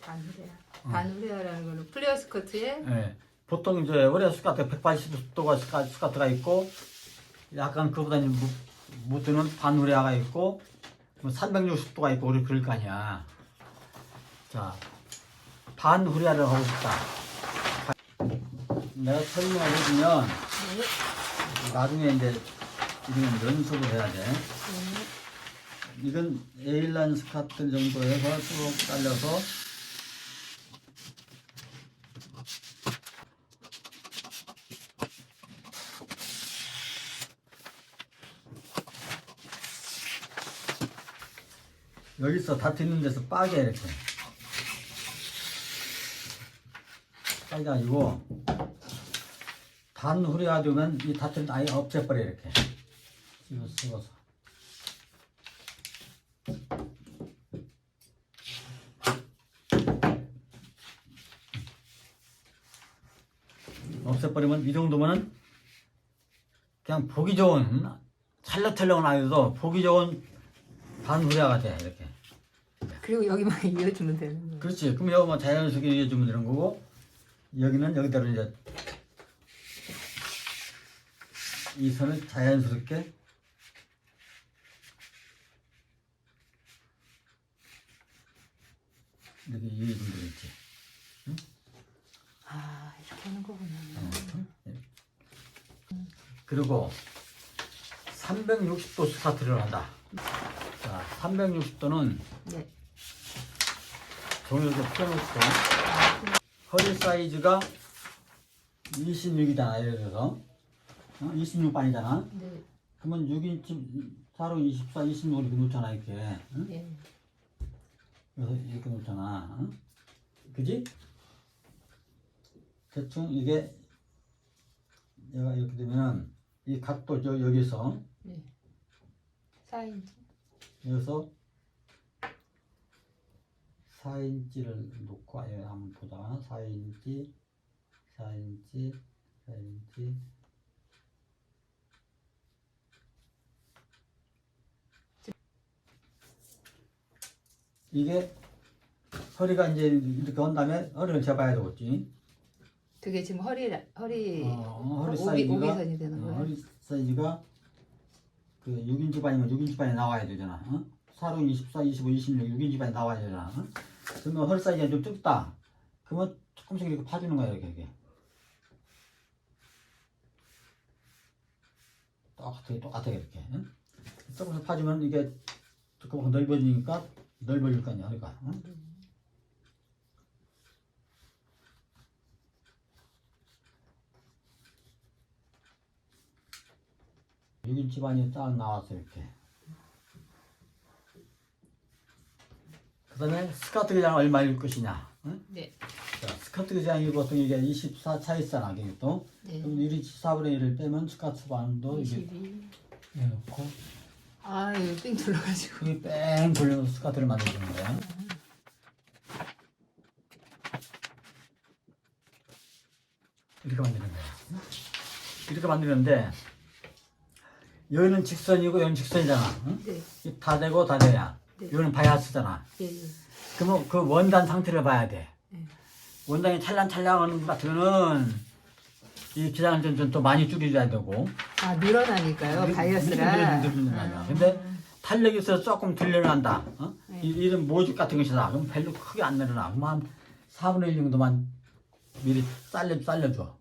반후레아. 반후레아라는 거는 플레어 스커트에 예. 보통 이제 후레아 스커트 180도가 스커트가 있고 약간 그보다 무드는 반후레아가 있고 360도가 있고 그럴 거 아니야. 자, 반후레아를 하고 싶다. 내가 설명을 해주면 나중에 이제 이건 연습을 해야 돼. 이건 에일란 스커트 정도 해서 쭉 잘려서 여기서 다 튀는 데서 빠게 이렇게 빠져가지고 반 후레아 되면 이 다트는 아예 없애버려 이렇게 씹어서 없애버리면 이 정도면은 그냥 보기 좋은 찰랑찰랑은 아니어도 보기 좋은 반 후레아가 돼 이렇게. 그리고 여기만 이어주면 되는 거예요. 그렇지. 그럼 여기만 자연스럽게 이어주면 되는 거고 여기는 여기대로 이제 이 선을 자연스럽게 이렇게 이어주면 되겠지. 응? 아, 이렇게 하는 거구나. 그리고 360도 스타트를 한다. 자, 360도는 네. 종이를 펴놓고 허리 사이즈가 26이잖아. 예를 들어서 26반이잖아. 네. 그러면 6인치 4로 24, 26을 이렇게 놓잖아 이렇게. 응? 네. 그래서 이렇게 놓잖아. 응? 그지? 대충 이게 얘가 이렇게 되면은 이 각도 여기서 네. 4인치. 여기서 4인치를 놓고 아예 한번 보자. 4인치, 4인치, 4인치. 이게 허리가 이제 이렇게 온 다음에 허리를 재봐야 되겠지. 그게 지금 허리 허리 오비, 사이즈가 오비선이 되는 거예요. 허리 사이즈가 그 6인치 반이면 6인치 반이 나와야 되잖아. 4로 24, 25, 26, 6인치 반이 나와야 되잖아. 그러면 허리 사이즈가 좀 좁다. 그러면 조금씩 이렇게 파주는 거야 이렇게. 똑같아 이렇게. 조금씩 파주면 이게 조금 넓어지니까 넓어질 거 아니야 허리가. 여기 집안이 딱 나왔어 이렇게. 그 다음에 스커트 기장 얼마일 것이냐. 응? 네. 자, 스커트 기장이 보통 이게 24 차 있잖아. 이게 또. 네. 그럼 1인치 4분의 1을 빼면 스커트 반도 이게 22. 해놓고 아, 이거 삥 둘러가지고. 여기 뺑 돌려서 스커트를 만들어주는 거야. 이렇게 만드는 거야. 이렇게 만드는데 여기는 직선이고 여기는 직선이잖아. 응? 네. 다 되고 다 돼야. 네. 여기는 바이아스잖아. 예, 예. 그러면 그 원단 상태를 봐야 돼. 네. 원단이 찰랑찰랑하는 것 같으면은 이 기장을 좀 더 많이 줄여줘야 되고. 아, 늘어나니까요. 바이어스가. 늘어나니까. 근데 탄력이 있어서 조금 덜 늘어난다. 네. 이런 모직 같은 것이다. 그럼 별로 크게 안 늘어나. 그럼 한 4분의 1 정도만 미리 잘려줘.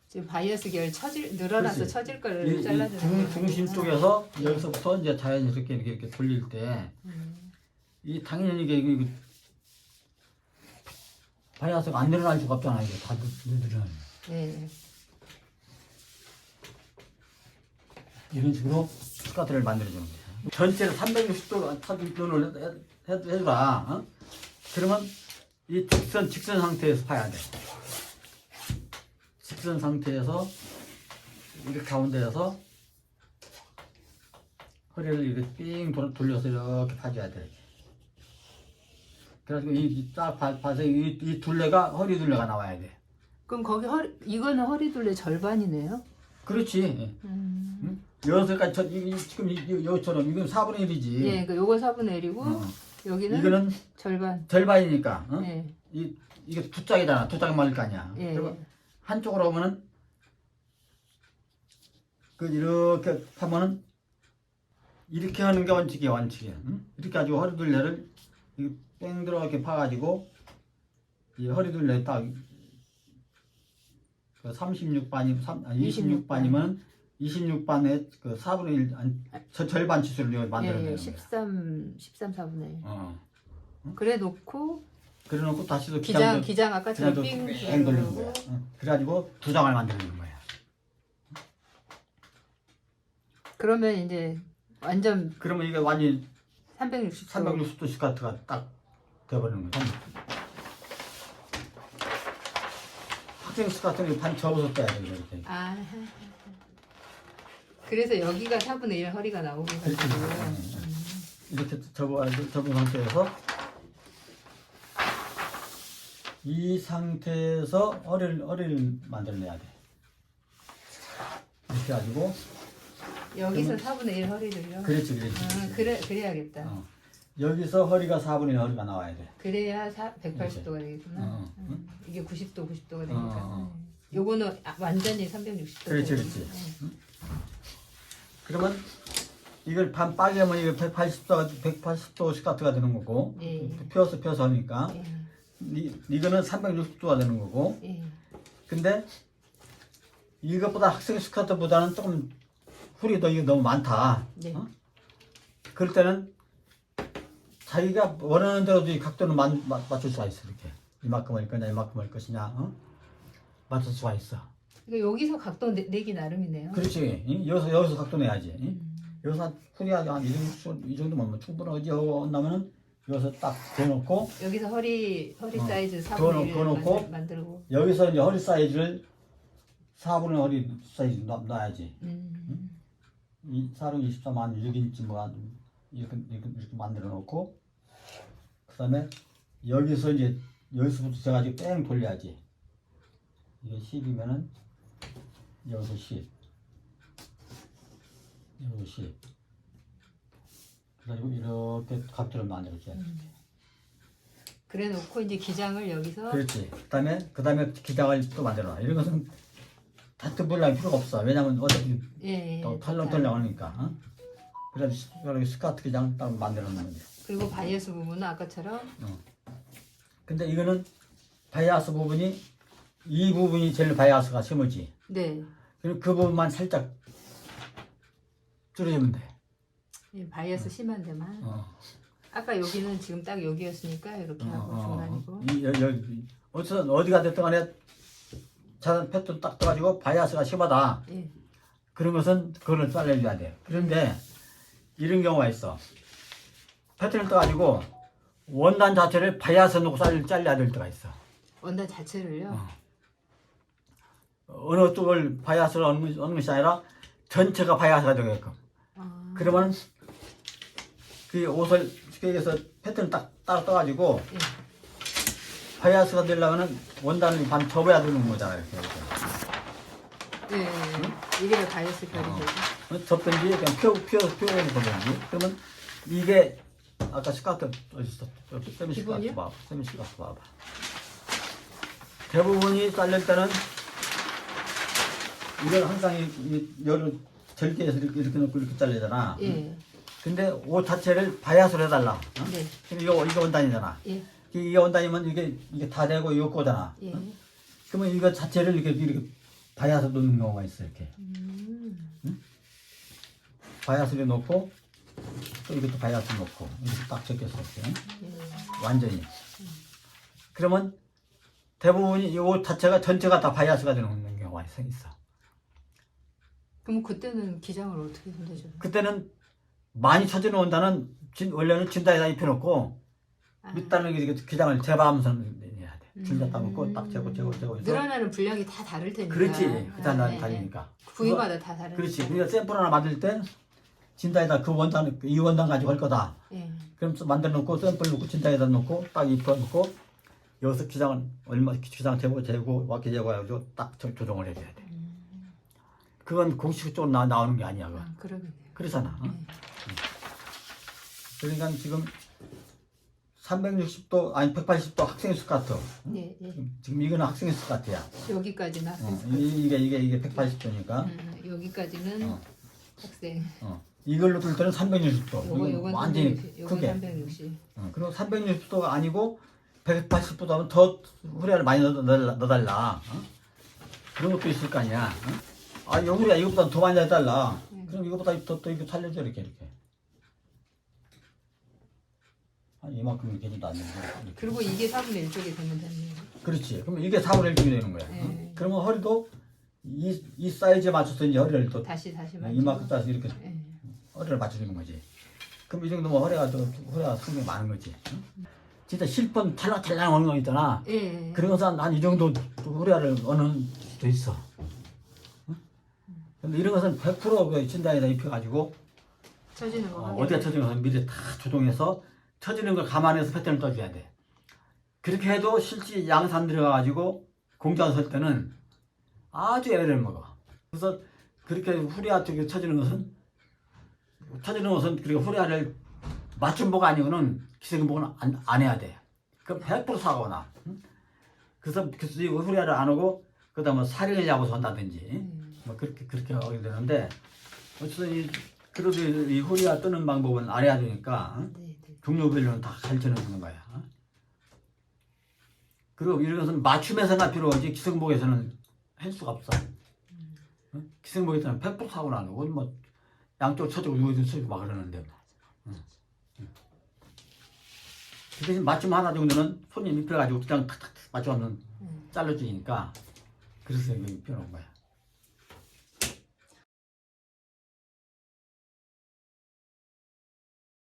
지금 바이어스 결 늘어나서 그렇지. 처질 거를 잘라주는 거예요. 중심 쪽에서 여기서부터 이제 자연스럽게 이렇게 돌릴 때, 이 당연히 이게 바이아스가 안 늘어날 수가 없잖아. 이게 다 늘어나요. 네. 이런 식으로 스커트를 만들어주는 거야. 전체를 360도 해주라. 그러면 이 직선 상태에서 파야 돼. 직선 상태에서 이렇게 가운데에서 허리를 이렇게 삥 돌려서 이렇게 파줘야 돼. 그래가지고 딱 봐서 이 둘레가 허리 둘레가 나와야 돼. 그럼 거기 이거는 허리 둘레 절반이네요. 그렇지. 음. 응? 여기서까지 지금 여기처럼 이건 4분의 1이지. 예, 그러니까 요거 4분의 1이고 여기는 이거는 절반. 절반이니까. 어? 예. 이게 두 짝이잖아. 두 짝이 맞을 거 아니야. 예. 그러면 한쪽으로 오면은 그 이렇게 하면은 이렇게 하는 게 원칙이야, 원칙이야. 응? 이렇게 가지고 허리둘레를 뺑 들어 이렇게 파가지고 이 허리둘레 딱 36반이 26반이면 26반에 그 4분의 1 절반 치수를 만들어야 예, 되는 거야. 13 4분의 1. 어. 그래 놓고 그래놓고 다시 또 기장 아까처럼 삥 돌리는 거야. 그래가지고 두 장을 만드는 거야. 그러면 이제 완전 그러면 이게 완전히 360도 360도 스카트가 딱 돼버리는 거야. 학생 스카트는 반 접어서 빼야 돼 이렇게. 아. 그래서 여기가 4분의 1 허리가 나오게 가지고 이렇게 접은 상태에서 이 상태에서 허리를 만들어내야 돼. 이렇게 가지고 여기서 4분의 1 허리를요. 그렇지. 그래야겠다. 여기서 허리가 4분의 1 허리가 나와야 돼. 그래야 180도가 되겠구나. 이게 90도가 되니까. 요거는 완전히 360도. 그렇지. 그러면 이걸 반 빠개면 이게 180도 스카트가 되는 거고, 예. 펴서 하니까 예. 이거는 360도가 되는 거고. 예. 근데 이것보다 학생 스카트보다는 조금 훌이 이게 너무 많다. 네. 그럴 때는 자기가 원하는 대로 이 각도를 맞출 수가 있어. 이렇게 이만큼 할 거냐 이만큼 할 것이냐 맞출 수가 있어. 그러니까 여기서 각도 내기 나름이네요. 그렇지. 여기서 각도 내야지. 여기서 훌이 한이 정도면 뭐 충분하지 하고 온다면은 여기서 딱 대놓고 여기서 허리 사이즈 4분의 1 만들고 여기서 이제 허리 사이즈를 4분의 허리 사이즈 놔야지. 이 4로 24만 6인치 뭐 이렇게 만들어 놓고 그다음에 여기서 이제 여기서부터 제가지고 뺑 돌려야지. 이게 10이면은 여기서 10 여기서 10 그래가지고 이렇게 각도를 만들어줘야 돼. 그래 놓고 이제 기장을 여기서 그렇지. 그다음에 기장을 또 만들어 놔. 이런 것은 다트 볼랑 필요가 없어. 왜냐면 어차피 또 털렁털렁하니까. 그래서 여기 스카트 기장 딱 만들어 놓는 거야. 그리고 바이어스 부분은 아까처럼. 근데 이거는 바이아스 부분이 이 부분이 제일 바이아스가 심하지. 네. 그리고 그 부분만 살짝 줄여주면 돼. 예, 바이어스 심한 데만. 아까 여기는 지금 딱 여기였으니까 이렇게 하고 중간이고. 어디가 됐든 간에 자연 패턴 딱 떠가지고 바이아스가 심하다. 예. 그런 것은 그거를 잘라줘야 돼. 그런데 이런 경우가 있어. 패턴을 떠가지고 원단 자체를 바이아스 놓고 잘라야 될 때가 있어. 원단 자체를요? 어느 쪽을 바이아스를 얻는 것이 아니라 전체가 바이아스가 되게끔. 그러면 그 옷을 여기서 패턴을 딱 따로 떠가지고 바이아스가 되려면 원단을 반 접어야 되는 거잖아요. 네. 이게 바이어스 결이 되죠. 접든지 그냥 피워서 보든지. 그러면 이게 아까 스카트 어디 있어? 세미 스카트 봐. 세미 스카트 봐봐. 대부분이 잘릴 때는 이걸 항상 여를 절개해서 이렇게 놓고 이렇게 잘리잖아. 예. 근데 옷 자체를 바이아스로 해달라. 네. 그럼 이거 원단이잖아. 예. 이게 원단이면 이게 다 되고 이거 거잖아. 예. 그러면 이거 자체를 이렇게 바이아스 놓는 경우가 있어 이렇게. 바이아스를 놓고 또 이것도 바이아스 놓고 이렇게 딱 적혔어 이렇게. 완전히. 그러면 대부분이 이 옷 자체가 전체가 다 바이아스가 되는 경우가 있어. 그럼 그때는 기장을 어떻게 손대죠? 그때는 많이 쳐지는 원단은 원래는 진다에다 입혀놓고 밑단을 이렇게 기장을 재봐하면서 해야 돼. 진다 따먹고 딱 재고 해서. 늘어나는 분량이 다 다를 테니까. 그렇지. 그 다르니까. 부위마다 다 다르니까. 그렇지. 그러니까 샘플 하나 만들 때 진다에다 이 원단 가지고 할 거다. 예. 그럼 만들어 놓고 샘플 놓고 진다에다 놓고 딱 입혀 놓고 여기서 기장을 기장 재고 와게 재고 해가지고 딱 조정을 해줘야 돼. 그건 공식적으로 나오는 게 아니야. 그건. 그러겠네요. 그렇잖아. 어? 네. 그러니까 지금 360도 아니 180도 학생의 수 같아. 네, 네. 지금 이거는 학생의 수 같아야. 여기까지는 학생. 이게 180도니까. 여기까지는 어. 학생. 이걸로 들 때는 360도. 요건 완전히 360. 요건 크게. 360. 그리고 360도가 아니고 180도도 하면 더 후레를 많이 넣어달라. 그런 것도 있을 거 아니야. 아, 우리가 이것보다 더 많이 해달라. 그럼 이것보다 더 이거 살려줘 이렇게. 한 이만큼 이렇게 해도 안 되는데. 그리고 이게 4분의 1쪽이 되면 되네요. 그렇지. 그러면 이게 4분의 1쪽이 되는 거야. 네. 그러면 허리도 이 사이즈에 맞춰서 이제 허리를 또 다시 맞추고. 이만큼 따서 이렇게 네. 허리를 맞춰주는 거지. 그럼 이 정도면 허리가 상당히 많은 거지. 진짜 실컷 탈락탈락 하는 거 있잖아. 예. 그런 것은 한 이 정도 후레를 어는 수도 있어. 근데 이런 것은 100% 진단에다 입혀가지고 쳐지는 거. 어디가 쳐지는 것은 미리 다 조정해서 쳐지는 걸 감안해서 패턴을 떠줘야 돼. 그렇게 해도 실제 양산 들어가가지고 공장 설 때는 아주 애를 먹어. 그래서 그렇게 후레아 쪽에 쳐지는 것은 그리고 후레아를 맞춤보가 아니고는 기생보는 안 해야 돼. 그럼 100% 사고가 나. 그래서 이 후레아를 안 하고 그다음에 사령을 잡아서 한다든지 뭐 그렇게 하게 되는데 어쨌든 그래도 이 후레아 뜨는 방법은 알아야 되니까 네, 네. 종류별로는 다 가르쳐 주는 거야. 그리고 이런 것은 맞춤에서나 필요하지 기생복에서는 할 수가 없어. 기생복에서는 100% 사고 나는 건 뭐 양쪽 쳐주고 여기도 쳐주고 막 그러는데. 그 대신 맞춤 하나 정도는 손님 입혀가지고 그냥 탁탁 맞춰놓으면 잘라주니까 그래서 이거 입혀놓은 거야.